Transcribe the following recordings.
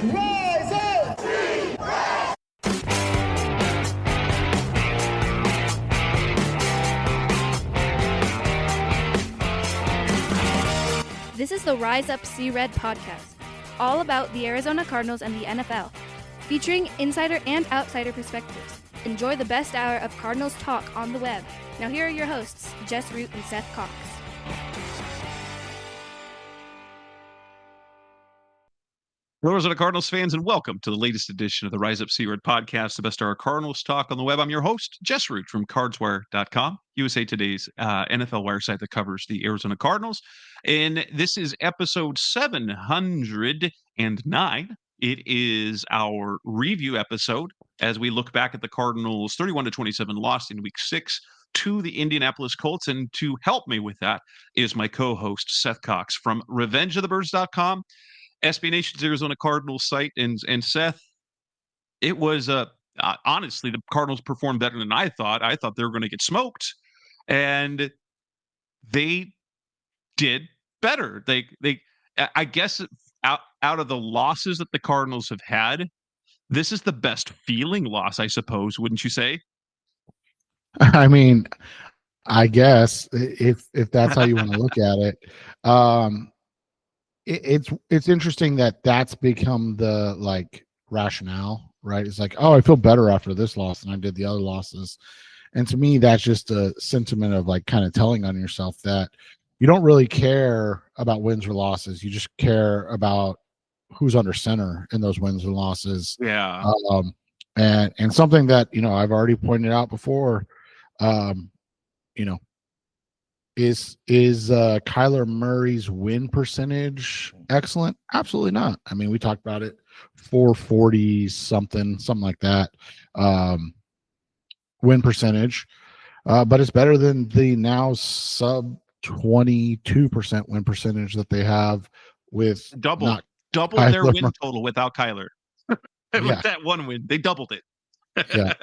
Rise up! This is the Rise Up See Red podcast, all about the Arizona Cardinals and the NFL, featuring insider and outsider perspectives. Enjoy the best hour of Cardinals talk on the web. Now here are your hosts, Jess Root and Seth Cox. Hello, Arizona Cardinals fans, and welcome to the latest edition of the Rise Up See Red podcast, the best hour of Cardinals talk on the web. I'm your host, Jess Root from CardsWire.com, USA Today's NFL wire site that covers the Arizona Cardinals. And this is episode 709. It is our review episode as we look back at the Cardinals' 31-27 loss in Week 6 to the Indianapolis Colts. And to help me with that is my co-host, Seth Cox from RevengeOfTheBirds.com. SB Nation's Arizona Cardinals site, and Seth, it was honestly, the Cardinals performed better than I thought. I thought they were going to get smoked, and they did better. They I guess out of the losses that the Cardinals have had, this is the best feeling loss, I suppose, wouldn't you say? I mean, I guess if that's how you want to look at it. It's interesting that that's become the rationale, right? It's like, oh, I feel better after this loss than I did the other losses. And to me, that's just a sentiment of kind of telling on yourself that you don't really care about wins or losses. You just care about who's under center in those wins and losses. Yeah. And something that, I've already pointed out before, Is Kyler Murray's win percentage excellent? Absolutely not. I mean, we talked about it, 440 something like that win percentage, but it's better than the now sub 22% win percentage that they have with double Kyler their win total without Kyler. With that one win, they doubled it. Yeah.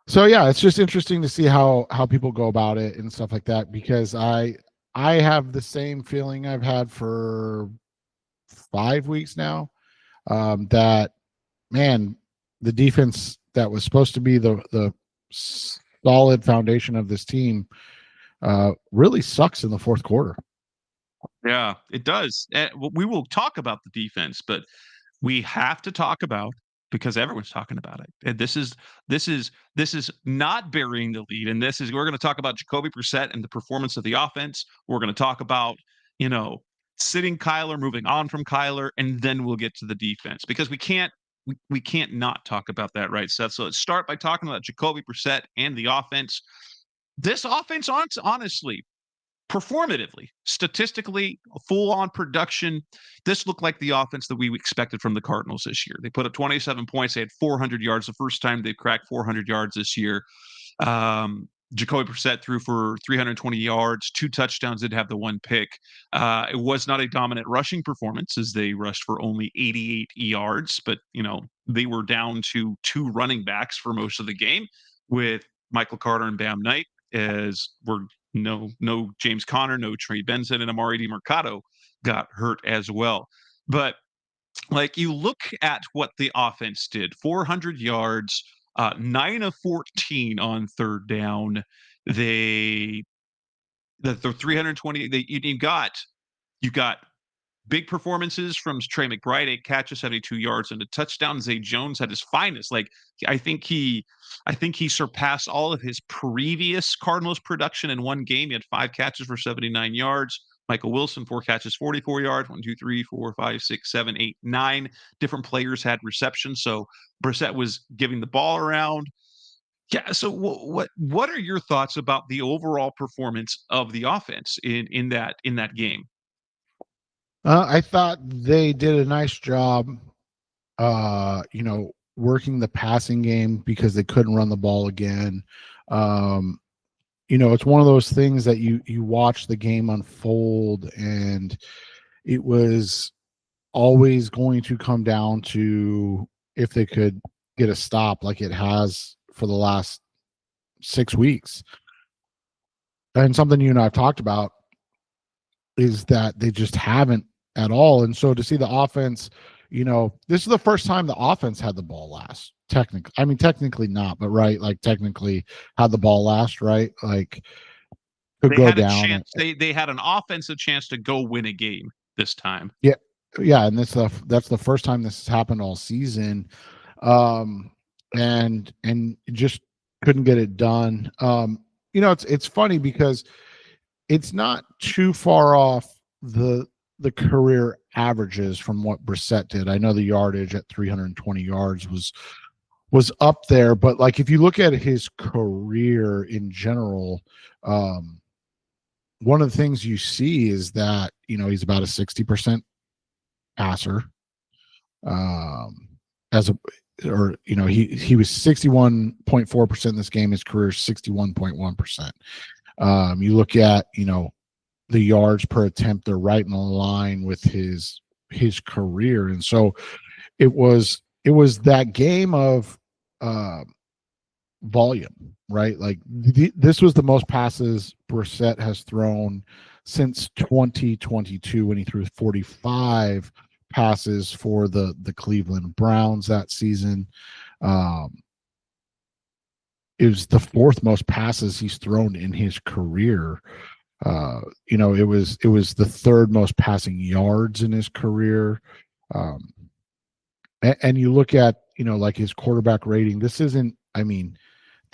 So yeah, it's just interesting to see how people go about it and stuff like that, because I have the same feeling I've had for 5 weeks now, that, man, the defense that was supposed to be the solid foundation of this team really sucks in the fourth quarter. Yeah, it does. We will talk about the defense, but we have to talk about, because everyone's talking about it. And this is not burying the lead. And we're going to talk about Jacoby Brissett and the performance of the offense. We're going to talk about, sitting Kyler, moving on from Kyler, and then we'll get to the defense, because we can't not talk about that, right, Seth? So let's start by talking about Jacoby Brissett and the offense. This offense, honestly, performatively, statistically, full-on production, this looked like the offense that we expected from the Cardinals this year. They put up 27 points. They had 400 yards. The first time they've cracked 400 yards this year. Jacoby Brissett threw for 320 yards, 2 touchdowns, did have the 1 pick. It was not a dominant rushing performance, as they rushed for only 88 yards, but, they were down to 2 running backs for most of the game, with Michael Carter and Bam Knight, as we're no James Conner, no Trey Benson, and Amari DiMercato got hurt as well. But you look at what the offense did: 400 yards, 9 of 14 on third down. The 320. You got big performances from Trey McBride, 8 catches, 72 yards, and a touchdown. Zay Jones had his finest. I think he surpassed all of his previous Cardinals production in one game. He had 5 catches for 79 yards. Michael Wilson, 4 catches, 44 yards. 1, 2, 3, 4, 5, 6, 7, 8, 9 different players had receptions. So Brissett was giving the ball around. Yeah. So what are your thoughts about the overall performance of the offense in that game? I thought they did a nice job, working the passing game, because they couldn't run the ball again. It's one of those things that you watch the game unfold, and it was always going to come down to if they could get a stop, like it has for the last 6 weeks. And something you and I have talked about is that they just haven't at all. And so to see the offense this is the first time the offense had the ball last. Technically not, but right, like technically had the ball last, right? Like could They go had a down. chance. They had an offensive chance to go win a game this time. Yeah, and that's the first time this has happened all season, and just couldn't get it done. It's funny because it's not too far off the career averages from what Brissett did. I know the yardage at 320 yards was up there, but like if you look at his career in general, one of the things you see is that he's about a 60% passer. As a or he was 61.4% in this game. His career is 61.1%. You look at the yards per attempt, they're right in line with his career. And so it was that game of volume, right? Like this was the most passes Brissett has thrown since 2022 when he threw 45 passes for the Cleveland Browns that season. It was the fourth most passes he's thrown in his career. It was the third most passing yards in his career. And you look at like his quarterback rating. This isn't.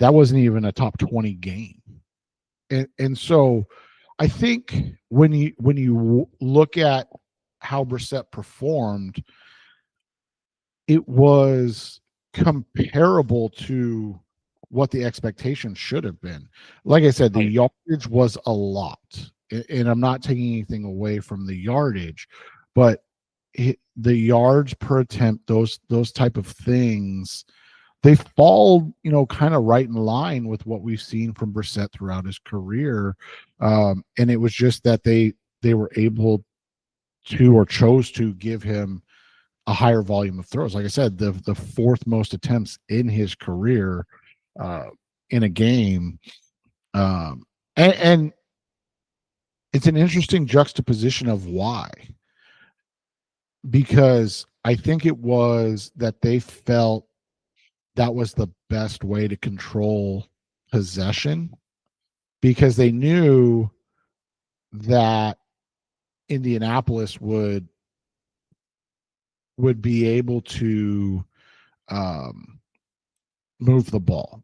That wasn't even a top 20 game. And so I think when you look at how Brissett performed, it was comparable to what the expectation should have been. Like I said, the yardage was a lot, and I'm not taking anything away from the yardage, but the yards per attempt, those type of things, they fall, kind of right in line with what we've seen from Brissett throughout his career. And it was just that they were able to or chose to give him a higher volume of throws. Like I said, the fourth most attempts in his career in a game. And it's an interesting juxtaposition of why. Because I think it was that they felt that was the best way to control possession, because they knew that Indianapolis would be able to move the ball,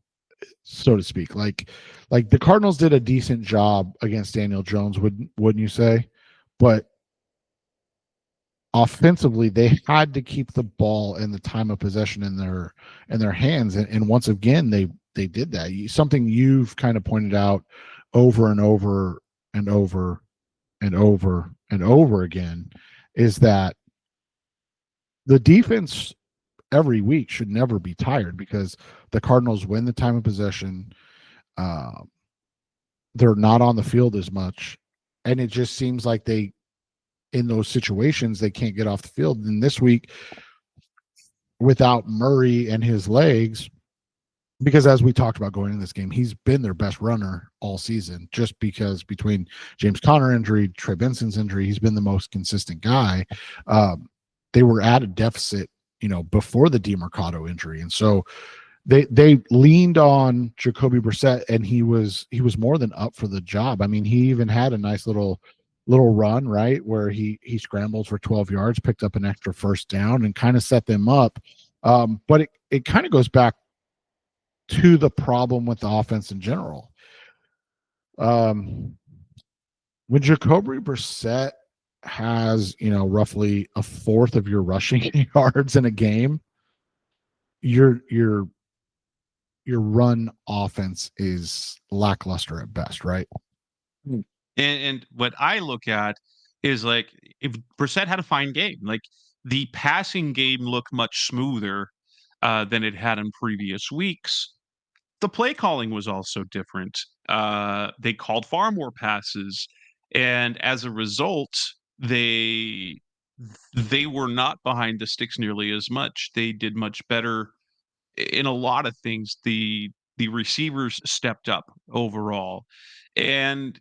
so to speak. Like the Cardinals did a decent job against Daniel Jones, wouldn't you say? But offensively, they had to keep the ball and the time of possession in their hands, and once again they did that. Something you've kind of pointed out over and over and over and over and over again is that the defense every week should never be tired, because the Cardinals win the time of possession. They're not on the field as much, and it just seems like in those situations they can't get off the field. And this week, without Murray and his legs, because as we talked about going in this game, he's been their best runner all season, just because between James Conner injury, Trey Benson's injury, he's been the most consistent guy. They were at a deficit, before the DeMarcado injury. And so they leaned on Jacoby Brissett, and he was more than up for the job. He even had a nice little run, right, where he scrambled for 12 yards, picked up an extra first down, and kind of set them up. But it kind of goes back to the problem with the offense in general. When Jacoby Brissett has, roughly a fourth of your rushing yards in a game, your run offense is lackluster at best, right? And what I look at is, like, if Brissett had a fine game, like the passing game looked much smoother than it had in previous weeks. The play calling was also different. They called far more passes, and as a result, they were not behind the sticks nearly as much. They did much better in a lot of things. The receivers stepped up overall, and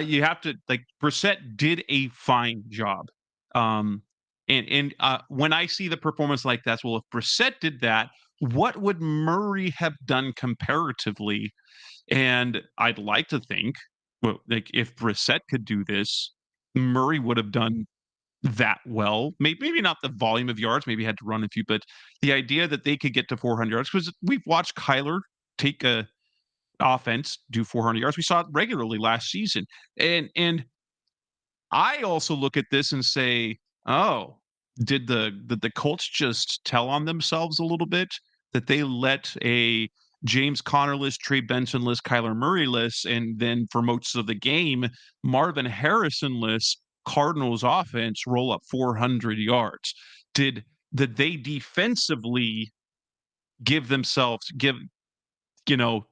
you have to, like, Brissett did a fine job. And when I see the performance like that, well, if Brissett did that, what would Murray have done comparatively? And I'd like to think, well, like if Brissett could do this, Murray would have done that well. Maybe not the volume of yards, maybe had to run a few, but the idea that they could get to 400 yards, because we've watched Kyler take a offense do 400 yards. We saw it regularly last season. And I also look at this and say, oh, did the Colts just tell on themselves a little bit that they let a James Conner-less, Trey Benson-less, Kyler Murray-less, and then for most of the game, Marvin Harrison-less Cardinals offense roll up 400 yards? Did they defensively you know,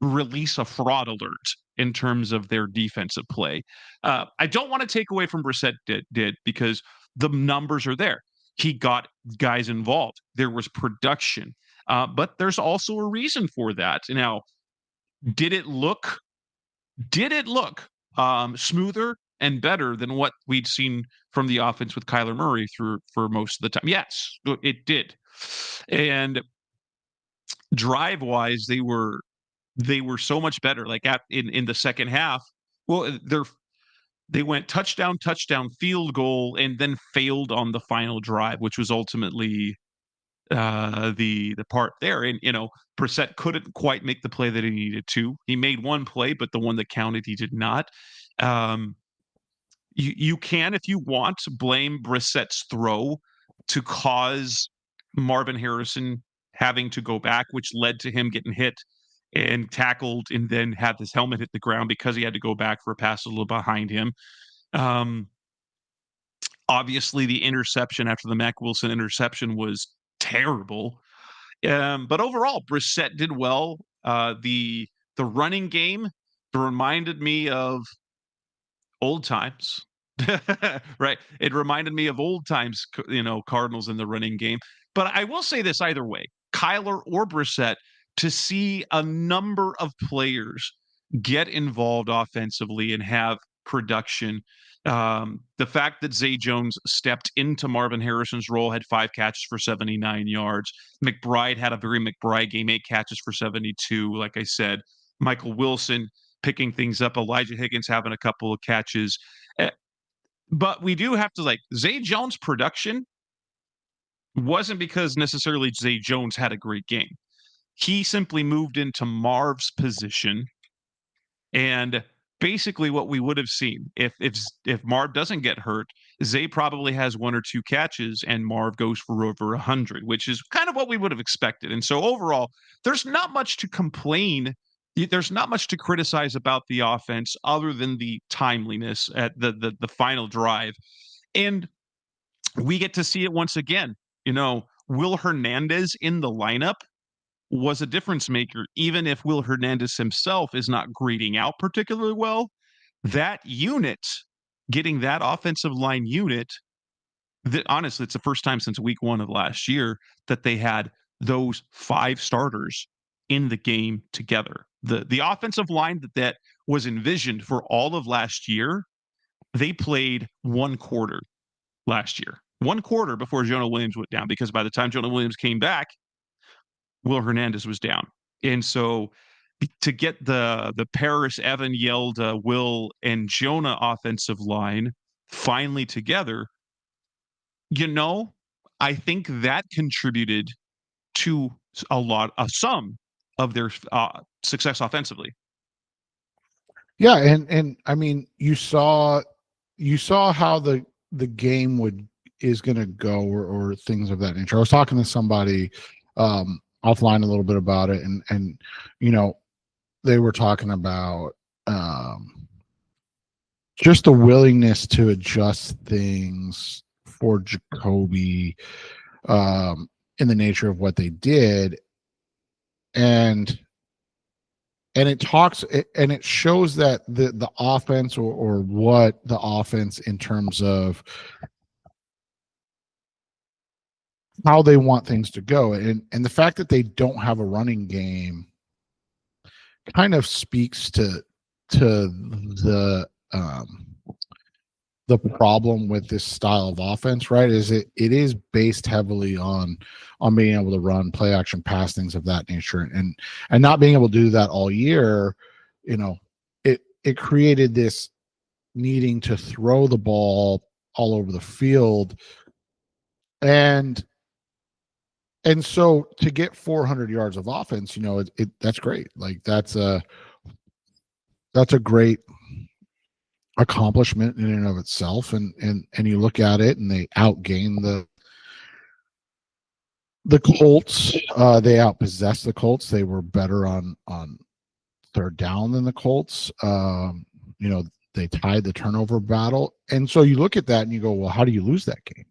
release a fraud alert in terms of their defensive play? I don't want to take away from Brissett did because the numbers are there. He got guys involved. There was production, but there's also a reason for that. Now, did it look smoother and better than what we'd seen from the offense with Kyler Murray for most of the time? Yes, it did. And drive wise, they were so much better. Like in the second half, well, they went touchdown, field goal, and then failed on the final drive, which was ultimately the part there. And Brissett couldn't quite make the play that he needed to. He made one play, but the one that counted, he did not. You can, if you want, blame Brissett's throw to cause Marvin Harrison having to go back, which led to him getting hit and tackled and then had his helmet hit the ground because he had to go back for a pass a little behind him. Obviously, the interception after the Mack Wilson interception was terrible. But overall, Brissett did well. The running game reminded me of old times. Right. It reminded me of old times, Cardinals in the running game. But I will say this either way, Kyler or Brissett, to see a number of players get involved offensively and have production. The fact that Zay Jones stepped into Marvin Harrison's role, had 5 catches for 79 yards. McBride had a very McBride game, 8 catches for 72. Like I said, Michael Wilson picking things up, Elijah Higgins having a couple of catches. But we do have to, Zay Jones' production wasn't because necessarily Zay Jones had a great game. He simply moved into Marv's position, and basically what we would have seen if Marv doesn't get hurt, Zay probably has 1 or 2 catches and Marv goes for over 100, which is kind of what we would have expected. And so overall, there's not much to complain. There's not much to criticize about the offense other than the timeliness at the final drive. And we get to see it once again. Will Hernandez in the lineup was a difference maker. Even if Will Hernandez himself is not grading out particularly well, that unit, getting that offensive line unit, honestly, it's the first time since week 1 of last year that they had those 5 starters in the game together. The offensive line that was envisioned for all of last year, they played 1 quarter last year. 1 quarter before Jonah Williams went down, because by the time Jonah Williams came back, Will Hernandez was down. And so to get the Paris, Evan, Yelda, Will, and Jonah offensive line finally together, I think that contributed to some of their success offensively. Yeah, and I mean, you saw how the game is going to go, or things of that nature. I was talking to somebody offline a little bit about it, and they were talking about just the willingness to adjust things for Jacoby in the nature of what they did, and it shows that the offense or what the offense in terms of how they want things to go, and the fact that they don't have a running game kind of speaks to the the problem with this style of offense, right, is it is based heavily on being able to run play action pass, things of that nature, and not being able to do that all year. It created this needing to throw the ball all over the field, and so to get 400 yards of offense, that's great. Like that's a great accomplishment in and of itself, and you look at it, and they outgained the Colts. They outpossessed the Colts. They were better on third down than the Colts. They tied the turnover battle, and so you look at that and you go, well, how do you lose that game?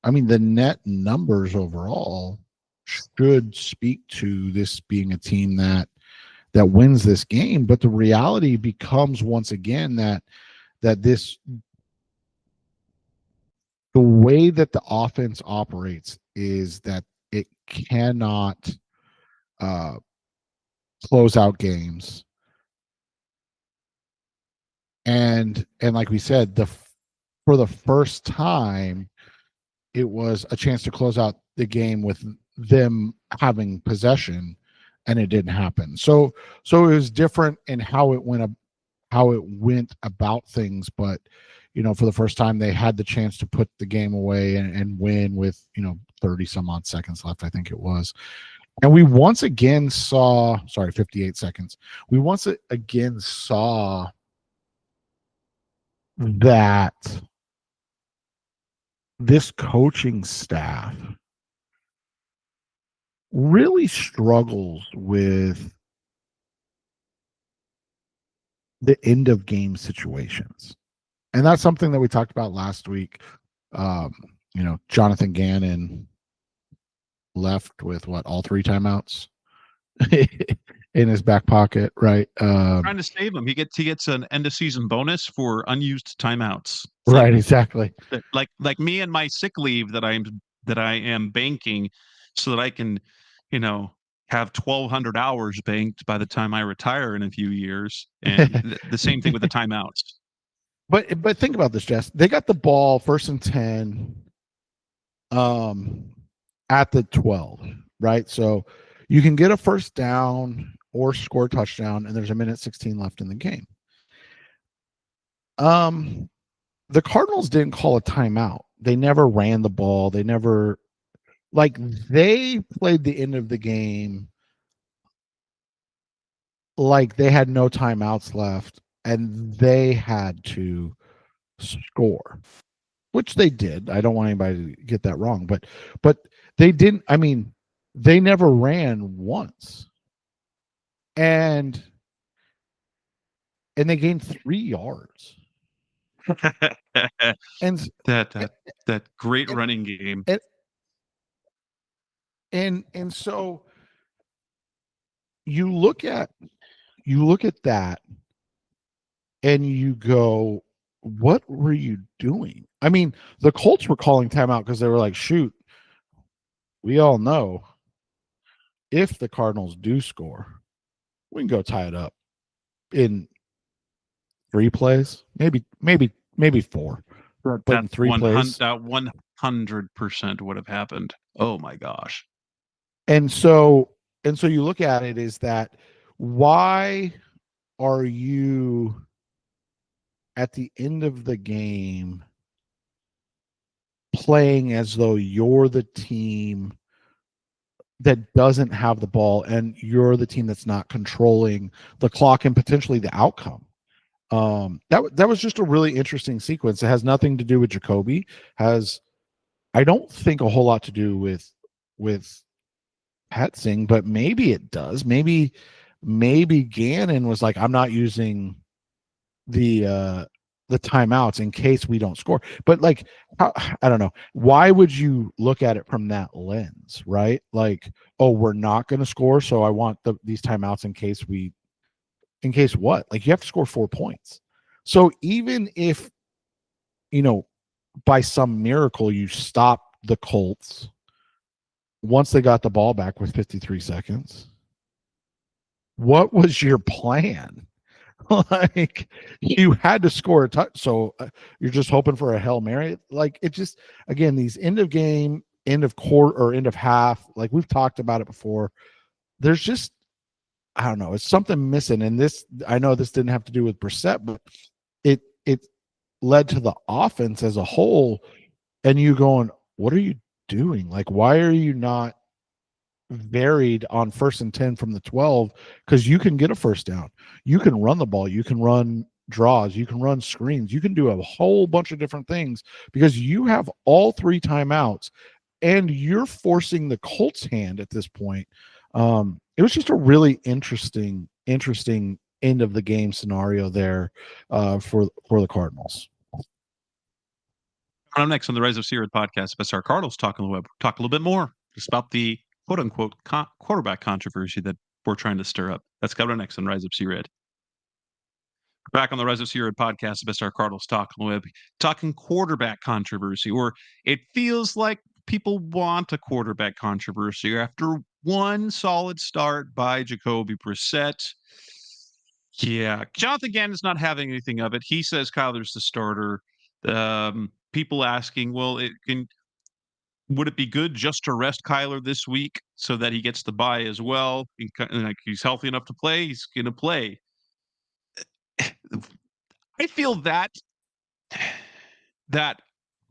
I mean, the net numbers overall should speak to this being a team that wins this game, but the reality becomes once again that the way that the offense operates is that it cannot close out games, and like we said, for the first time, it was a chance to close out the game with them having possession, and it didn't happen. So it was different in how it went about things, but for the first time they had the chance to put the game away and win with 30 some odd seconds left, I think it was. And we once again saw 58 seconds. We once again saw that this coaching staff really struggles with the end of game situations. And that's something that we talked about last week. Jonathan Gannon left with all 3 timeouts in his back pocket, right? Trying to save him. He gets an end of season bonus for unused timeouts. Right, exactly. Like me and my sick leave that I am banking so that I can, have 1,200 hours banked by the time I retire in a few years. And the same thing with the timeouts. But think about this, Jess. They got the ball 1st and 10 at the 12, right? So you can get a first down or score a touchdown, and there's 1:16 left in the game. The Cardinals didn't call a timeout. They never ran the ball. They never they played the end of the game like they had no timeouts left, and they had to score, which they did. I don't want anybody to get that wrong, but they didn't. I mean, they never ran once, and they gained 3 yards. And that great running game. And so you look at that and you go, what were you doing? I mean, the Colts were calling timeout because they were like, shoot, we all know if the Cardinals do score, we can go tie it up in 3 plays, maybe 4. But in 3 plays, that 100% would have happened. Oh my gosh. And so you look at it is that why are you at the end of the game playing as though you're the team that doesn't have the ball and you're the team that's not controlling the clock and potentially the outcome? That was just a really interesting sequence. It has nothing to do with Jacoby. I don't think a whole lot to do with Petzing, but maybe it does. Maybe Gannon was like, I'm not using the timeouts in case we don't score. But I don't know. Why would you look at it from that lens, right? Like, oh, we're not going to score, so I want these timeouts in case what? Like, you have to score 4 points. So even if, by some miracle you stop the Colts once they got the ball back with 53 seconds, what was your plan? Like, you had to score a touch, so you're just hoping for a Hail Mary. Like, it just, again, these end of game, end of quarter, or end of half, like we've talked about it before, there's just, I don't know, it's something missing. And this, I know this didn't have to do with Brissett, but it led to the offense as a whole, and you going, what are you doing? Like, why are you not varied on 1st and 10 from the 12? Because you can get a first down, you can run the ball, you can run draws, you can run screens, you can do a whole bunch of different things because you have all 3 timeouts, and you're forcing the Colts' hand at this point. It was just a really interesting end of the game scenario there for the Cardinals. I'm next on the Rise of Seared podcast. But our Cardinals talk on the web. Talk a little bit more just about the quote unquote quarterback controversy that we're trying to stir up. That's coming next on Rise of Seared. Back on the Rise of Seared podcast, Best Our Cardinals talk on the web, talking quarterback controversy, or it feels like people want a quarterback controversy after one solid start by Jacoby Brissett. Yeah, Jonathan Gannon's not having anything of it. He says Kyler's the starter. People asking, well, would it be good just to rest Kyler this week so that he gets the bye as well? Like, he's healthy enough to play, he's going to play. I feel that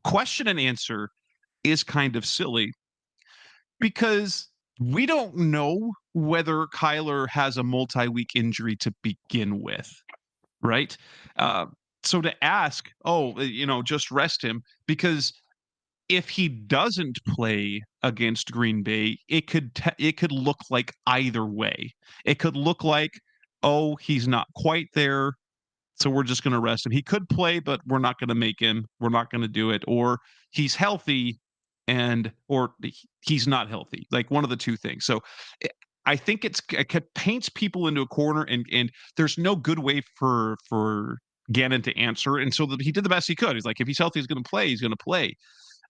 question and answer is kind of silly because we don't know whether Kyler has a multi-week injury to begin with, right? So to ask, just rest him, because if he doesn't play against Green Bay, it could look like either way. It could look like, oh, he's not quite there, so we're just going to rest him. He could play, but we're not going to make him. We're not going to do it. Or he's healthy, or he's not healthy. Like, one of the two things. So I think it paints people into a corner, and there's no good way for Gannon to answer. And so he did the best he could. He's like, if he's healthy, he's going to play. He's going to play.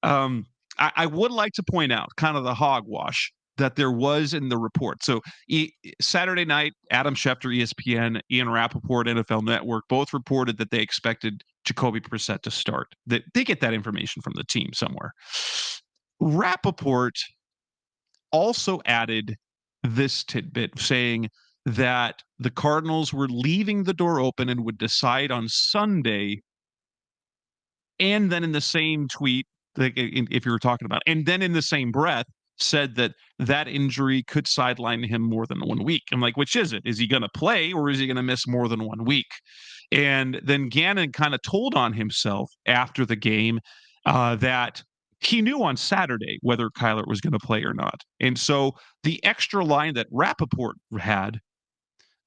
I would like to point out kind of the hogwash that there was in the report. So Saturday night, Adam Schefter, ESPN, Ian Rappaport, NFL Network, both reported that they expected Jacoby Brissett to start. That they get that information from the team somewhere. Rappaport also added this tidbit saying that the Cardinals were leaving the door open and would decide on Sunday. And then in the same tweet, like, if you were talking about, and then in the same breath said that injury could sideline him more than 1 week. I'm like, which is it? Is he going to play, or is he going to miss more than 1 week? And then Gannon kind of told on himself after the game that he knew on Saturday whether Kyler was going to play or not. And so the extra line that Rappaport had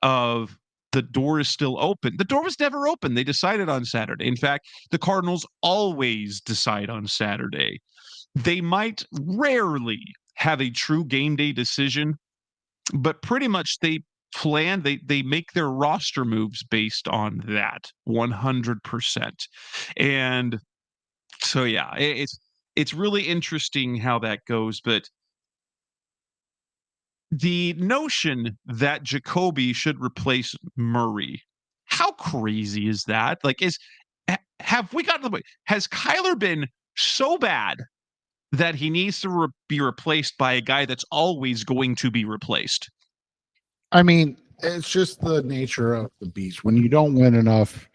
of the door is still open. The door was never open. They decided on Saturday. In fact, the Cardinals always decide on Saturday. They might rarely have a true game day decision, but pretty much they plan, they make their roster moves based on that 100%. And so, yeah, it's really interesting how that goes. But the notion that Jacoby should replace Murray, how crazy is that? Like, have we gotten to the point? Has Kyler been so bad that he needs to be replaced by a guy that's always going to be replaced? I mean, it's just the nature of the beast. When you don't win enough,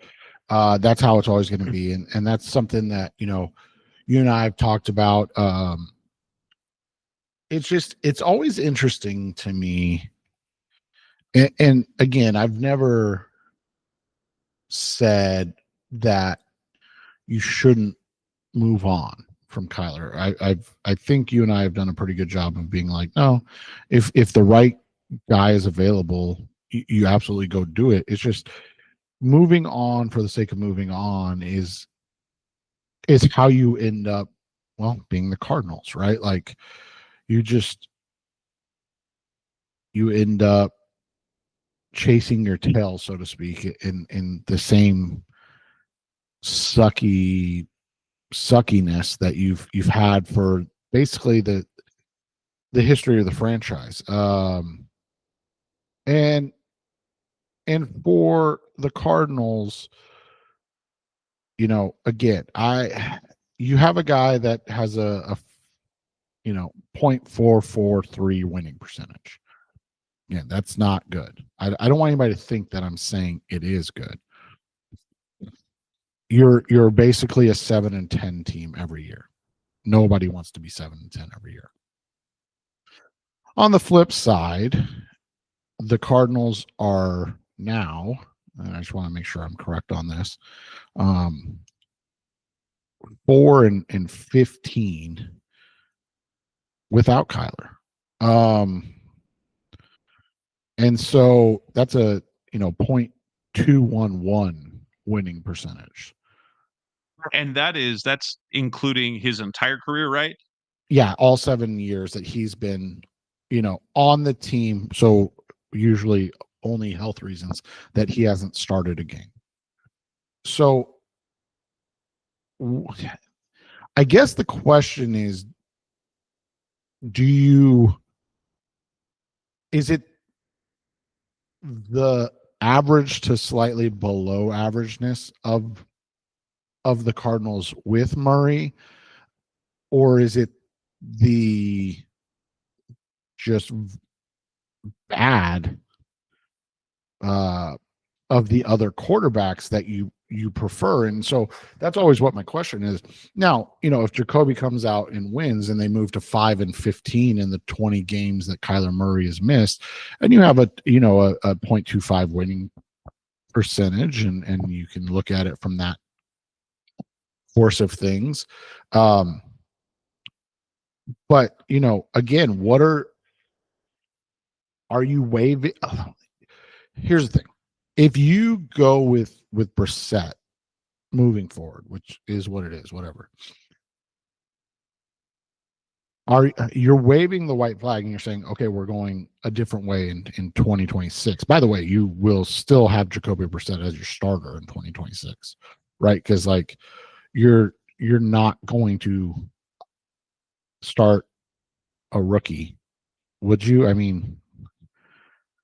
that's how it's always going to be. And that's something that, you and I have talked about. It's always interesting to me. And again, I've never said that you shouldn't move on from Kyler. I think you and I have done a pretty good job of being like, no, if the right guy is available, you absolutely go do it. It's just moving on for the sake of moving on is how you end up, well, being the Cardinals, right? Like, you end up chasing your tail, so to speak, in the same suckiness that you've had for basically the history of the franchise. And for the Cardinals, again, you have a guy that has a .443 winning percentage. Yeah, that's not good. I don't want anybody to think that I'm saying it is good. You're basically a 7-10 team every year. Nobody wants to be 7-10 every year. On the flip side, the Cardinals are now, and I just want to make sure I'm correct on this, 4-15 without Kyler. And so that's a .211 winning percentage. And that's including his entire career, right? Yeah, all 7 years that he's been, on the team. So usually only health reasons that he hasn't started a game. So I guess the question is, is it the average to slightly below averageness of the Cardinals with Murray, or is it the just bad of the other quarterbacks that you prefer? And so that's always what my question is. Now, if Jacoby comes out and wins and they move to 5-15 in the 20 games that Kyler Murray has missed, and you have a .25 winning percentage, and you can look at it from that course of things. But again, are you waving? Here's the thing. If you go with Brissett moving forward, which is what it is, whatever, you're waving the white flag and you're saying, okay, we're going a different way in 2026. By the way, you will still have Jacoby Brissett as your starter in 2026, right? Because you're not going to start a rookie, would you? I mean,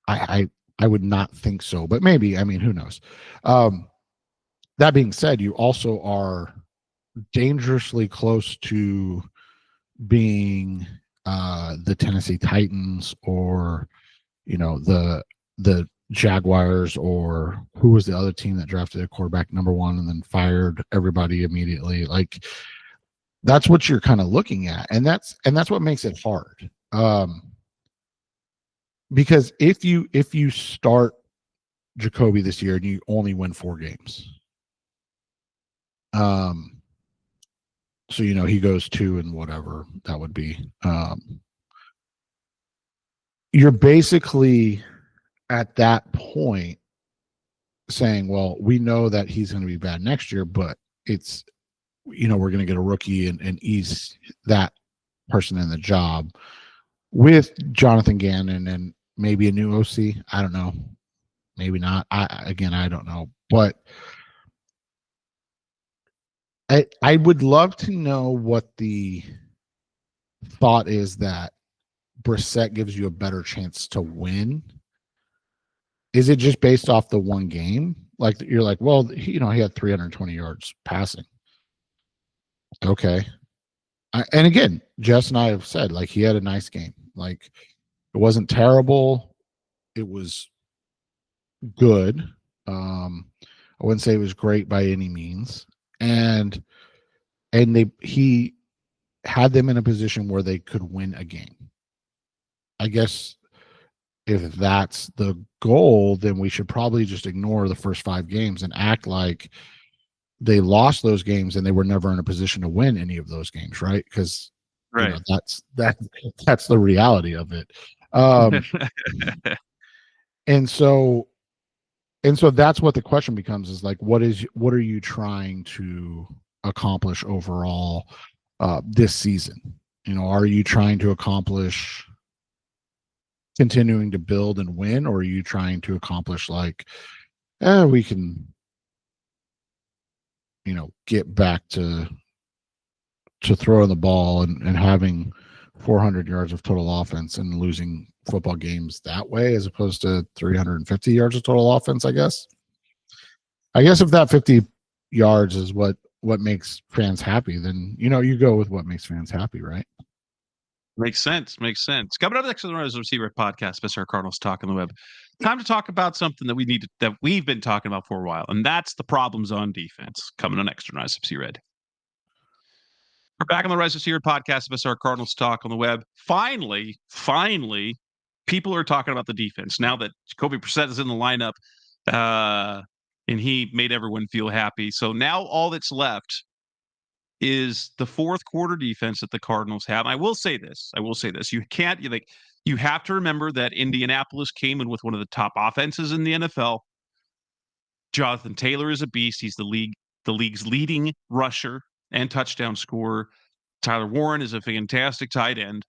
I would not think so, but maybe. I mean, who knows? That being said, you also are dangerously close to being the Tennessee Titans, or the Jaguars, or who was the other team that drafted a quarterback number 1 and then fired everybody immediately. That's what you're kind of looking at, and that's what makes it hard. Because if you start Jacoby this year and you only win 4 games, so he goes 2 and whatever that would be, you're basically at that point saying, well, we know that he's going to be bad next year, but it's we're going to get a rookie and ease that person in the job with Jonathan Gannon and maybe a new OC. I don't know. Maybe not. I don't know. But I would love to know what the thought is that Brissett gives you a better chance to win. Is it just based off the one game? You're like, well, he had 320 yards passing. Okay. And again, Jess and I have said, he had a nice game. It wasn't terrible. It was good. I wouldn't say it was great by any means. And he had them in a position where they could win a game. I guess if that's the goal, then we should probably just ignore the first 5 games and act like they lost those games and they were never in a position to win any of those games, right? Because that's the reality of it. And so that's what the question becomes, is what are you trying to accomplish overall this season? Are you trying to accomplish continuing to build and win, or are you trying to accomplish we can get back to throwing the ball and having 400 yards of total offense and losing football games that way, as opposed to 350 yards of total offense, I guess. I guess if that 50 yards is what makes fans happy, then you go with what makes fans happy, right? Makes sense. Makes sense. Coming up next on the Receiver Podcast, Mr. Cardinals Talk on the Web. Time to talk about something that we've been talking about for a while, and that's the problems on defense. Coming on next on Rise of Red. We're back on the Rise of Red Podcast, Mr. Cardinals Talk on the Web. Finally, people are talking about the defense now that Jacoby Brissett is in the lineup, and he made everyone feel happy. So now all that's left is the fourth quarter defense that the Cardinals have. I will say this. You have to remember that Indianapolis came in with one of the top offenses in the NFL. Jonathan Taylor is a beast. He's the league's leading rusher and touchdown scorer. Tyler Warren is a fantastic tight end.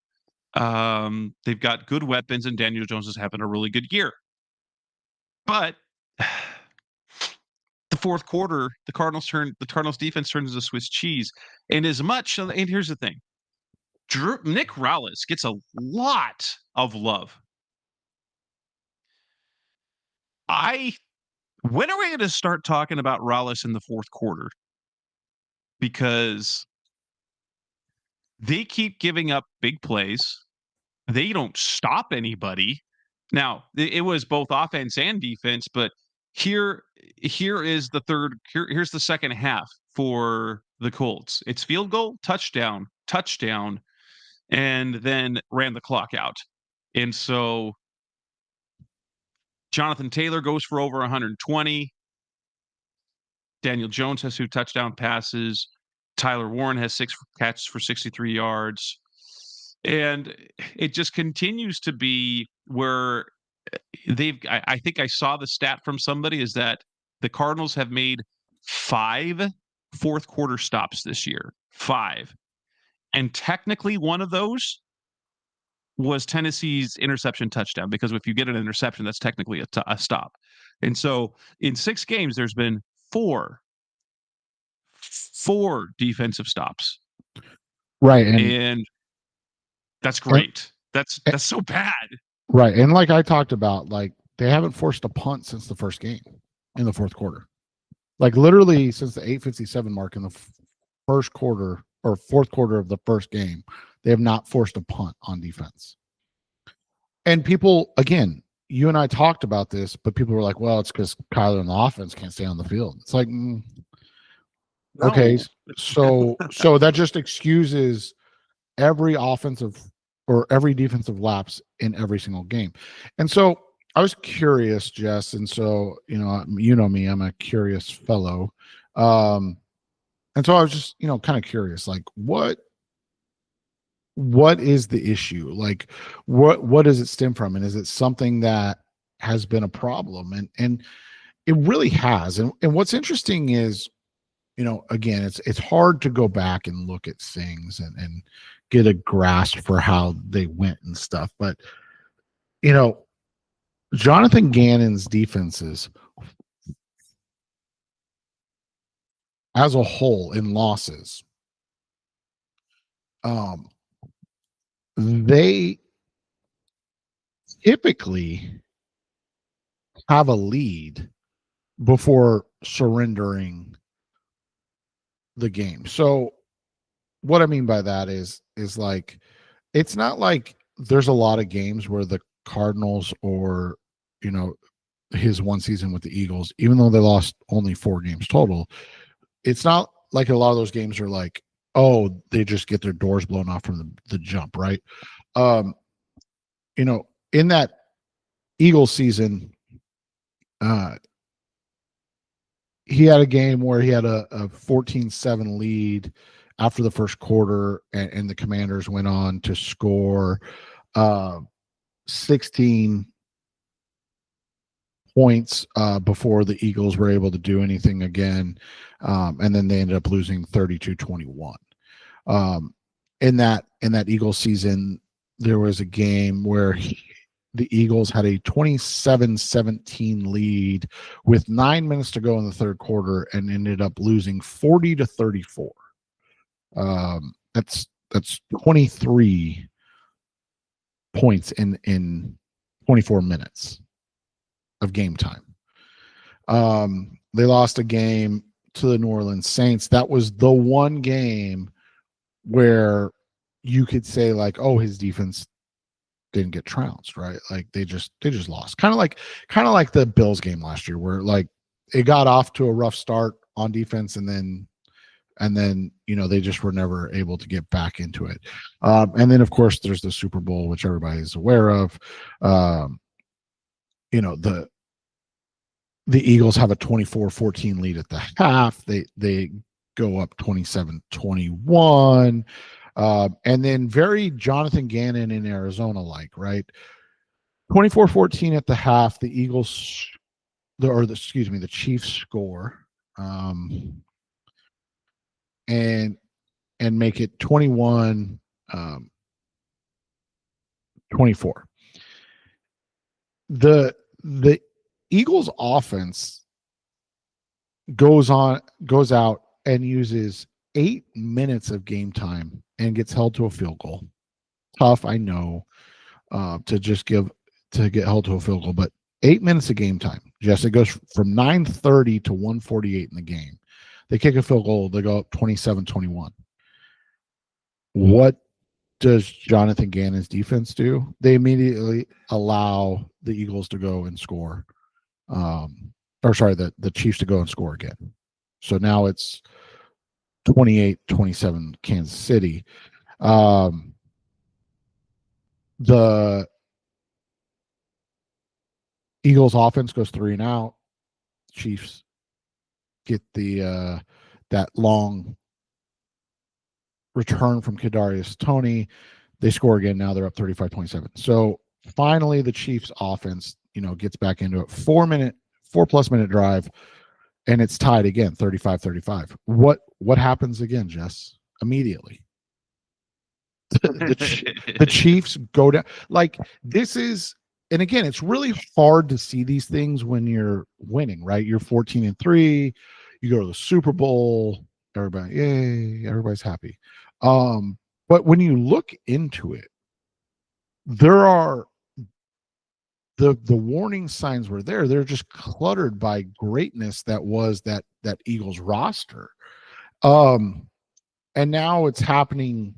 They've got good weapons, and Daniel Jones is having a really good year. But the fourth quarter, the Cardinals defense turns into Swiss cheese. And here's the thing. Nick Rallis gets a lot of love. When are we going to start talking about Rallis in the fourth quarter? Because they keep giving up big plays. They don't stop anybody. Now, it was both offense and defense, but here is here's the second half for the Colts. It's field goal, touchdown, and then ran the clock out. And so Jonathan Taylor goes for over 120. Daniel Jones has 2 touchdown passes. Tyler Warren has 6 catches for 63 yards. And it just continues to be where I think I saw the stat from somebody is that the Cardinals have made 5 fourth quarter stops this year. 5. And technically one of those was Tennessee's interception touchdown, because if you get an interception, that's technically a stop. And so in 6 games, there's been 4 defensive stops. Right. And that's great. That's so bad. Right. And like I talked about, like they haven't forced a punt since the first game in the fourth quarter. Like literally since the 8:57 mark in the first quarter or fourth quarter of the first game, they have not forced a punt on defense. And people, again, you and I talked about this, but people were like, well, it's because Kyler and the offense can't stay on the field. It's like, okay, so that just excuses every offensive or every defensive lapse in every single game. And so I was curious, Jess, and so you know me, I'm a curious fellow. And so I was just, kind of curious, like what is the issue? Like what does it stem from? And is it something that has been a problem? And it really has. And what's interesting is, again, it's hard to go back and look at things and get a grasp for how they went and stuff. But, Jonathan Gannon's defenses as a whole in losses, they typically have a lead before surrendering the game. So what I mean by that is like, it's not like there's a lot of games where the Cardinals or, his one season with the Eagles, even though they lost only 4 games total, it's not like a lot of those games are like, oh, they just get their doors blown off from the jump, right? In that Eagles season, he had a game where he had a 14-7 lead after the first quarter, and the Commanders went on to score 16 points before the Eagles were able to do anything again. And then they ended up losing 32-21. In that Eagles season, there was a game where the Eagles had a 27-17 lead with 9 minutes to go in the third quarter and ended up losing 40-34. That's 23 points in 24 minutes of game time. They lost a game to the New Orleans Saints. That was the one game where you could say like, oh, his defense didn't get trounced, right? Like they just lost. Kind of like the Bills game last year, where like it got off to a rough start on defense, and then they just were never able to get back into it. And then of course there's the Super Bowl, which everybody's aware of. The Eagles have a 24-14 lead at the half. They go up 27-21. And then very Jonathan Gannon in Arizona like, right? 24-14 at the half. The Chiefs score. And make it 21-24. The Eagles offense goes out and uses 8 minutes of game time and gets held to a field goal. Tough, I know, to get held to a field goal, but 8 minutes of game time. Jess, it goes from 9:30 to 1:48 in the game. They kick a field goal, they go up 27-21. What does Jonathan Gannon's defense do? They immediately allow the Eagles to go and score. The Chiefs to go and score again. So now it's 28-27 Kansas City. The Eagles offense goes 3 and out. Chiefs get the that long return from Kadarius Toney. They score again. Now they're up 35-27. So finally the Chiefs offense, gets back into it. 4+ minute drive, and it's tied again, 35-35. What happens again, Jess? Immediately. The Chiefs go down. Like this is, and again, it's really hard to see these things when you're winning, right? You're 14-3, you go to the Super Bowl, everybody, yay, everybody's happy. But when you look into it, there are the warning signs were there. They're just cluttered by greatness that was that Eagles roster. And now it's happening.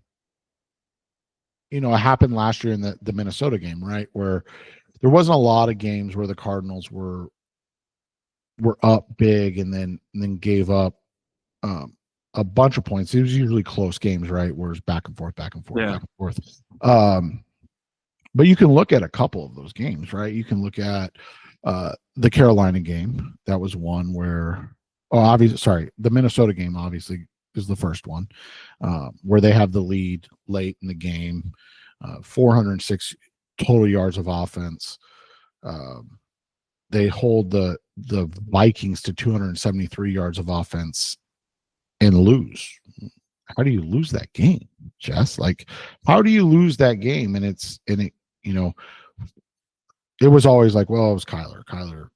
It happened last year in the Minnesota game, right? Where there wasn't a lot of games where the Cardinals were up big and then gave up a bunch of points. It was usually close games, right? Where it's back and forth. Yeah. Back and forth. But you can look at a couple of those games, right? You can look at the Carolina game. That was one where, the Minnesota game obviously is the first one, where they have the lead late in the game, 406 total yards of offense. They hold the Vikings to 273 yards of offense and lose. How do you lose that game, Jess? Like, how do you lose that game? And it was always like, well, it was Kyler. Kyler,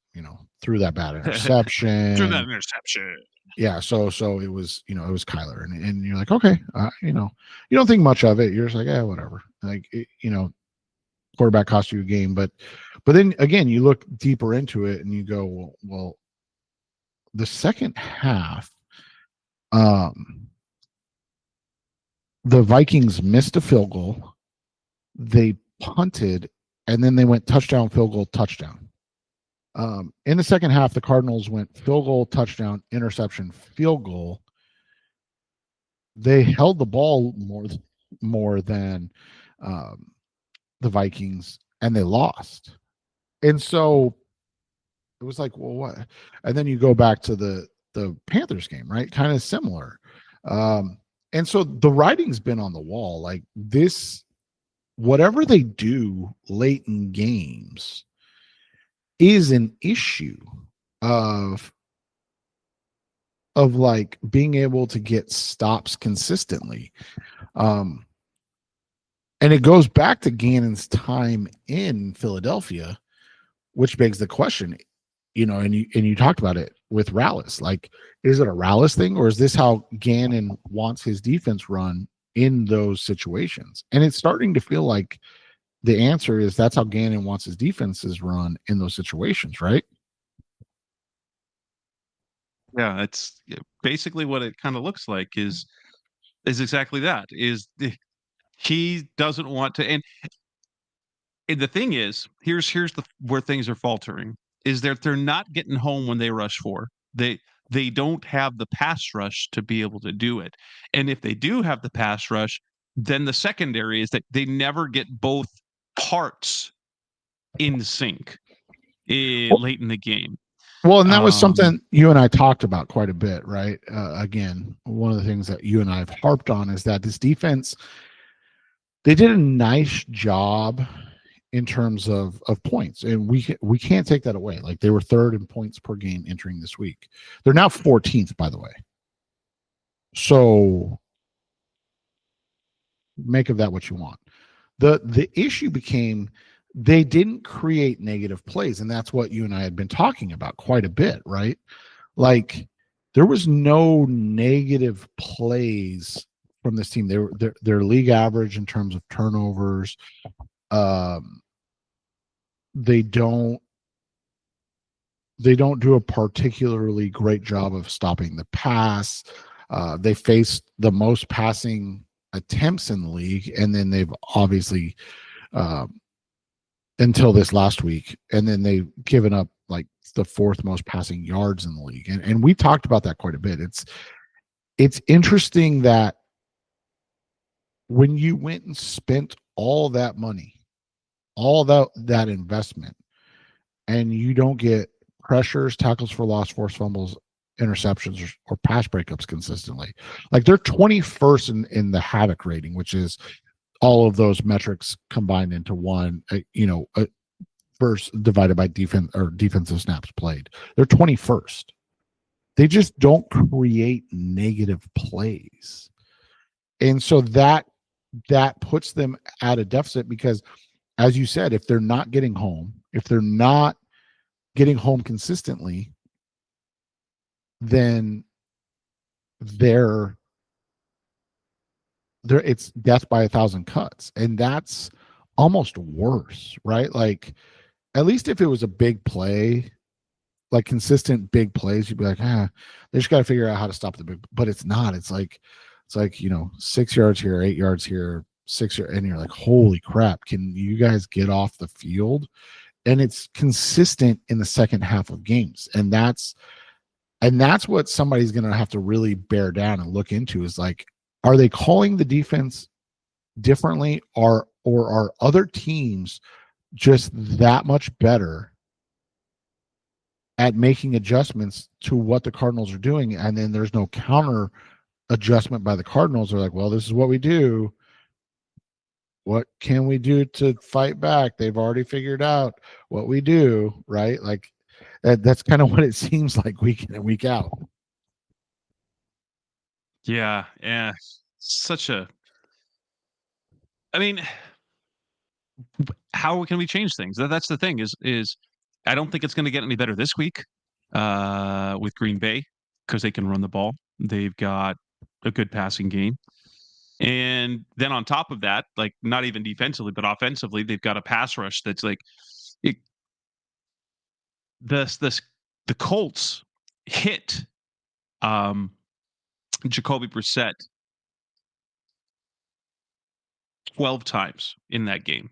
threw that bad interception. Yeah, so it was, it was Kyler, and you're like, okay, you don't think much of it. You're just like, yeah, whatever. Like, quarterback cost you a game, but then again, you look deeper into it and you go, well, the second half, the Vikings missed a field goal, they punted, and then they went touchdown, field goal, touchdown. In the second half, the Cardinals went field goal, touchdown, interception, field goal. They held the ball more than the Vikings, and they lost. And so it was like, well, what? And then you go back to the Panthers game, right? Kind of similar. And so the writing's been on the wall. Like this, whatever they do late in games is an issue of like being able to get stops consistently. And it goes back to Gannon's time in Philadelphia, which begs the question, and you talked about it with Rallis. Like, is it a Rallis thing, or is this how Gannon wants his defense run in those situations? And it's starting to feel like the answer is that's how Gannon wants his defenses run in those situations, right? Yeah, it's basically what it kind of looks like is exactly that. He doesn't want to, and the thing is, here's the where things are faltering is that they're not getting home when they rush for. They don't have the pass rush to be able to do it. And if they do have the pass rush, then the secondary is that they never get both parts in sync late in the game. Well, and that was something you and I talked about quite a bit, right? Again, one of the things that you and I have harped on is that this defense, they did a nice job in terms of points, and we can't take that away. Like, they were third in points per game entering this week. They're now 14th, by the way. So make of that what you want. The issue became they didn't create negative plays, and that's what you and I had been talking about quite a bit, right? Like, there was no negative plays from this team. They're league average in terms of turnovers. They don't do a particularly great job of stopping the pass. They faced the most passing attempts in the league, and then they've obviously until this last week, and then they've given up like the fourth most passing yards in the league. And we talked about that quite a bit. It's interesting that when you went and spent all that money, all that investment, and you don't get pressures, tackles for loss, forced fumbles, interceptions, or pass breakups consistently. Like, they're 21st in the havoc rating, which is all of those metrics combined into one, first divided by defense or defensive snaps played. They're 21st. They just don't create negative plays. And so that puts them at a deficit because, as you said, if they're not getting home, consistently, then it's death by 1,000 cuts, and that's almost worse, right? Like, at least if it was a big play, like consistent big plays, you'd be like, they just got to figure out how to stop the big. But it's not. It's like 6 yards here, 8 yards here, 6 yards, and you're like, holy crap! Can you guys get off the field? And it's consistent in the second half of games, and that's what somebody's going to have to really bear down and look into is like, are they calling the defense differently, or are other teams just that much better at making adjustments to what the Cardinals are doing? And then there's no counter adjustment by the Cardinals. They're like, well, this is what we do. What can we do to fight back? They've already figured out what we do, right? Like, that's kind of what it seems like week in and week out. Yeah. I mean, how can we change things? That's the thing is I don't think it's going to get any better this week with Green Bay because they can run the ball. They've got a good passing game. And then on top of that, like, not even defensively, but offensively, they've got a pass rush that's like the Colts hit Jacoby Brissett 12 times in that game.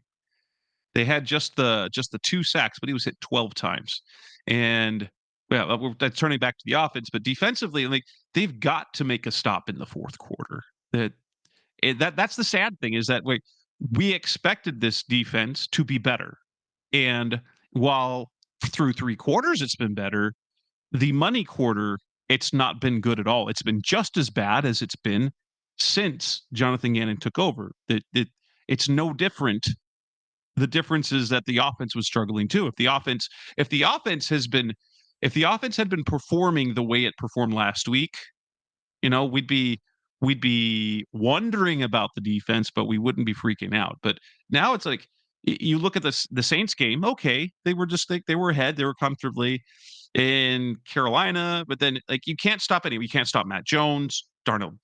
They had just the 2 sacks, but he was hit 12 times. And that's turning back to the offense, but defensively, like, they've got to make a stop in the fourth quarter. That's the sad thing is that we expected this defense to be better. And while through 3 quarters it's been better, the money quarter, it's not been good at all. It's been just as bad as it's been since Jonathan Gannon took over. It's no different. The difference is that the offense was struggling too. If the offense had been performing the way it performed last week, we'd be wondering about the defense, but we wouldn't be freaking out. But now it's like, you look at the Saints game. Okay, they were they were ahead. They were comfortably in Carolina, but then, like, you can't stop anyone. You can't stop Matt Jones, Darnold.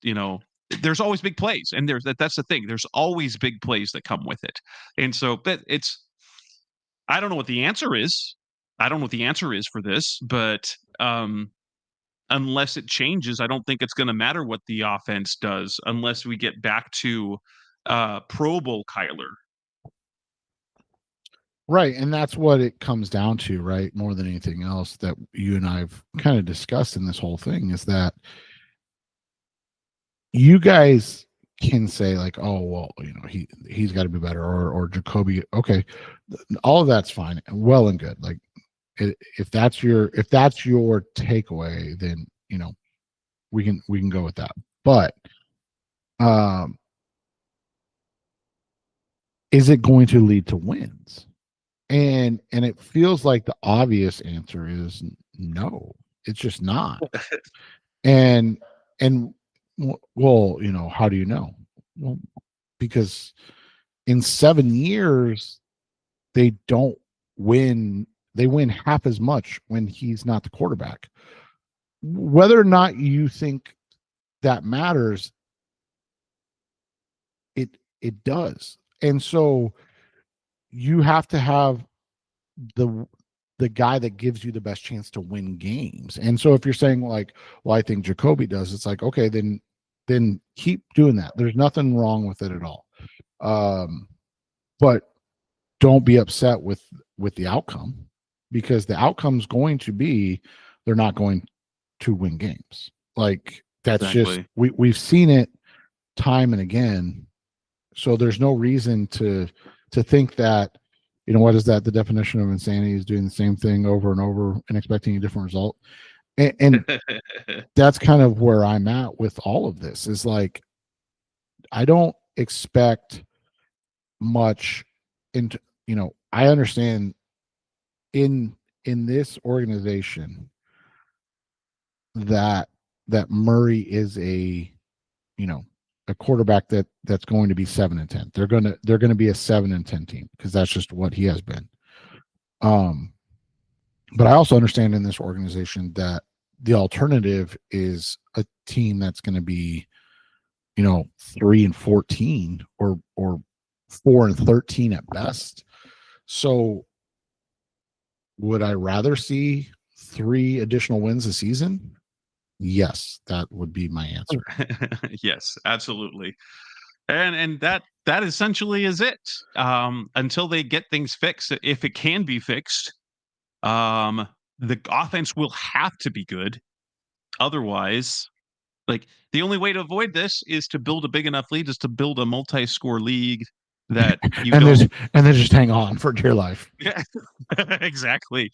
There's always big plays, and that's the thing. There's always big plays that come with it, and so but I don't know what the answer is. I don't know what the answer is for this, but unless it changes, I don't think it's going to matter what the offense does unless we get back to Pro Bowl Kyler. Right. And that's what it comes down to, right? More than anything else that you and I've kind of discussed in this whole thing is that you guys can say like, oh, well, he's got to be better, or Jacoby. Okay. All of that's fine. Well and good. Like if that's your takeaway, then, we can go with that. But, is it going to lead to wins? And it feels like the obvious answer is no. It's just not. And well, how do you know? Well, because in 7 years they don't win. They win half as much when he's not the quarterback. Whether or not you think that matters, it does. And so you have to have the guy that gives you the best chance to win games. And so if you're saying like, well, I think Jacoby does, it's like, okay, then keep doing that. There's nothing wrong with it at all. But don't be upset with the outcome, because the outcome's going to be they're not going to win games. Like that's exactly. Just we've seen it time and again. So there's no reason to think that, what is that? The definition of insanity is doing the same thing over and over and expecting a different result. And that's kind of where I'm at with all of this, is like, I don't expect much into, I understand in this organization that Murray is a quarterback that's going to be 7-10. They're going to be a 7-10 team, because that's just what he has been. But I also understand in this organization that the alternative is a team that's going to be, 3-14 or 4-13 at best. So would I rather see 3 additional wins a season? Yes, that would be my answer. Yes, absolutely. And that essentially is it. Until they get things fixed, if it can be fixed, the offense will have to be good. Otherwise, like, the only way to avoid this is to build a big enough lead, is to build a multi-score league that you and then just hang on for dear life. Yeah, exactly.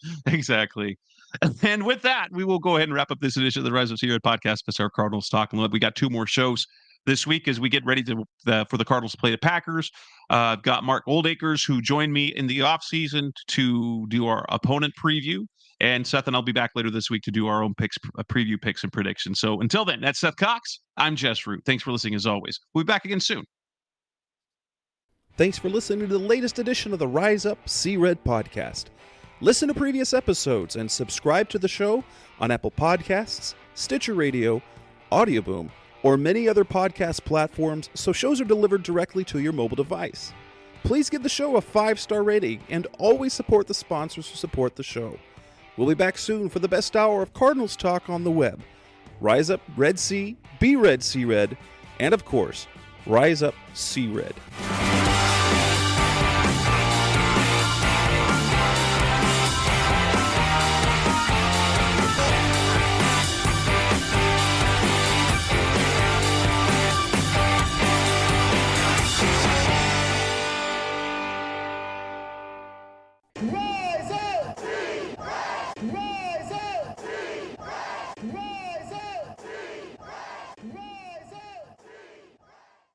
And with that, we will go ahead and wrap up this edition of the Rise of C-Red podcast. It's our Cardinals Talk. And we got 2 more shows this week as we get ready for the Cardinals to play the Packers. Got Mark Oldacres, who joined me in the offseason to do our opponent preview. And Seth and I'll be back later this week to do our own picks, preview picks and predictions. So until then, that's Seth Cox. I'm Jess Root. Thanks for listening as always. We'll be back again soon. Thanks for listening to the latest edition of the Rise Up C-Red podcast. Listen to previous episodes and subscribe to the show on Apple Podcasts, Stitcher Radio, Audioboom, or many other podcast platforms, so shows are delivered directly to your mobile device. Please give the show a 5-star rating and always support the sponsors who support the show. We'll be back soon for the best hour of Cardinals talk on the web. Rise up, Red Sea, be Red, Sea Red, and of course, Rise up, Sea Red.